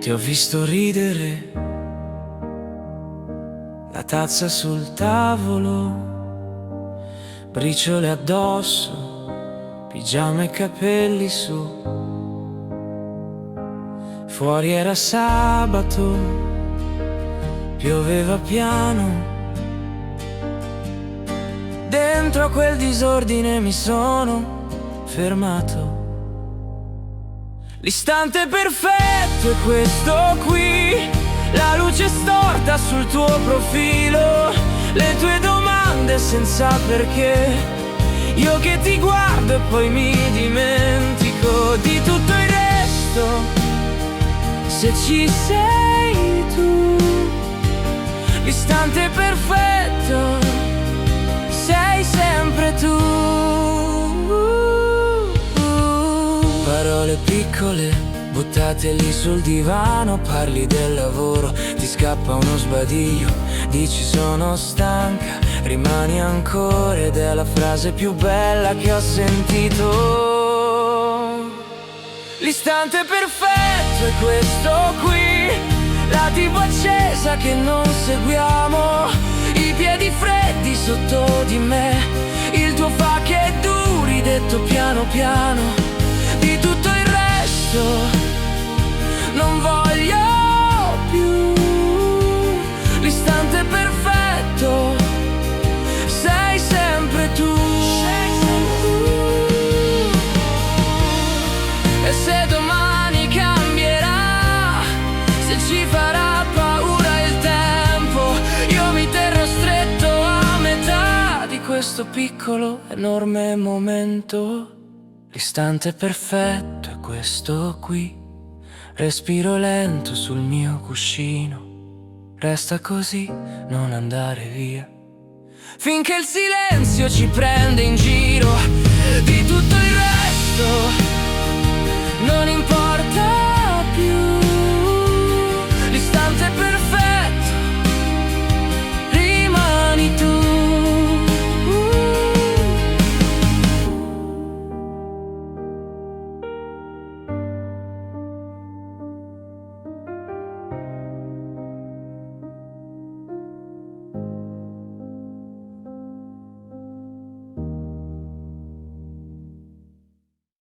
Ti ho visto ridere, la tazza sul tavolo, briciole addosso, pigiama e capelli su. Fuori era sabato, pioveva piano. Dentro a quel disordine mi sono fermato. L'istante perfetto è questo qui, la luce storta sul tuo profilo, le tue domande senza perché, io che ti guardo e poi mi dimentico di tutto il resto. Se ci sei tu, l'istante perfetto, sei sempre tu. Parole piccole, buttate lì sul divano, parli del lavoro, ti scappa uno sbadiglio, dici sono stanca, rimani ancora ed è la frase più bella che ho sentito. L'istante perfetto è questo qui, la TV accesa che non seguiamo, i piedi freddi sotto di me, il tuo fa che duri detto piano piano. Di tutto il resto non voglio più. L'istante perfetto, sei sempre tu. E se domani cambierà, se ci farà paura il tempo, io mi terrò stretto a metà di questo piccolo, enorme momento. L'istante perfetto è questo qui, respiro lento sul mio cuscino, resta così, non andare via, finché il silenzio ci prende in giro. Di tutto il resto non importa.